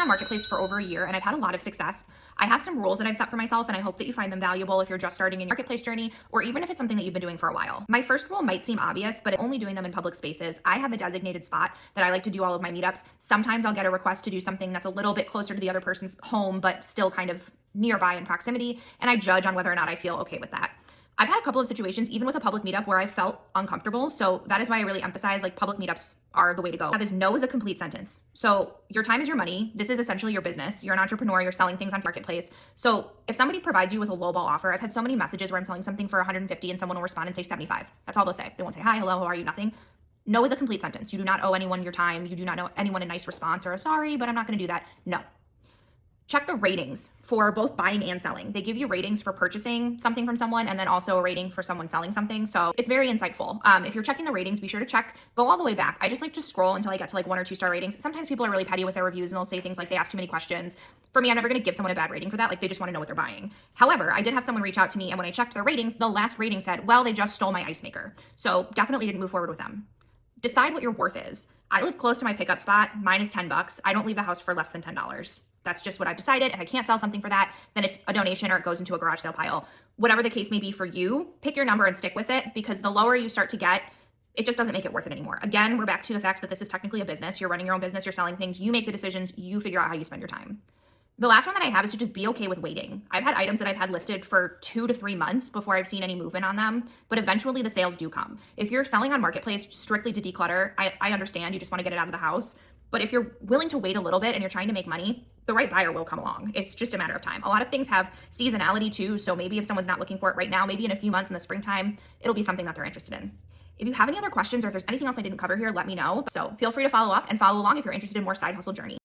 on Marketplace for over a year and I've had a lot of success. I have some rules that I've set for myself and I hope that you find them valuable if you're just starting in your Marketplace journey or even if it's something that you've been doing for a while. My first rule might seem obvious, but I'm only doing them in public spaces. I have a designated spot that I like to do all of my meetups. Sometimes I'll get a request to do something that's a little bit closer to the other person's home, but still kind of nearby in proximity, and I judge on whether or not I feel okay with that. I've had a couple of situations, even with a public meetup, where I felt uncomfortable. So that is why I really emphasize like public meetups are the way to go. That is no is a complete sentence. So your time is your money. This is essentially your business. You're an entrepreneur. You're selling things on Marketplace. So if somebody provides you with a lowball offer, I've had so many messages where I'm selling something for 150 and someone will respond and say 75. That's all they'll say. They won't say, hi, hello, how are you? Nothing. No is a complete sentence. You do not owe anyone your time. You do not owe anyone a nice response or a sorry, but I'm not going to do that. No. Check the ratings for both buying and selling. They give you ratings for purchasing something from someone and then also a rating for someone selling something. So it's very insightful. If you're checking the ratings, be sure to go all the way back. I just like to scroll until I get to like 1 or 2 star ratings. Sometimes people are really petty with their reviews and they'll say things like they ask too many questions. For me, I'm never going to give someone a bad rating for that. Like they just want to know what they're buying. However, I did have someone reach out to me and when I checked their ratings, the last rating said, well, they just stole my ice maker. So definitely didn't move forward with them. Decide what your worth is. I live close to my pickup spot. Mine is $10. I don't leave the house for less than $10. That's just what I've decided. If I can't sell something for that, then it's a donation or it goes into a garage sale pile. Whatever the case may be for you, pick your number and stick with it because the lower you start to get, it just doesn't make it worth it anymore. Again, we're back to the fact that this is technically a business. You're running your own business, you're selling things, you make the decisions, you figure out how you spend your time. The last one that I have is to just be okay with waiting. I've had items that I've had listed for 2 to 3 months before I've seen any movement on them, but eventually the sales do come. If you're selling on Marketplace strictly to declutter, I understand you just want to get it out of the house. But if you're willing to wait a little bit and you're trying to make money, the right buyer will come along. It's just a matter of time. A lot of things have seasonality too. So maybe if someone's not looking for it right now, maybe in a few months in the springtime, it'll be something that they're interested in. If you have any other questions or if there's anything else I didn't cover here, let me know. So feel free to follow up and follow along if you're interested in more side hustle journey.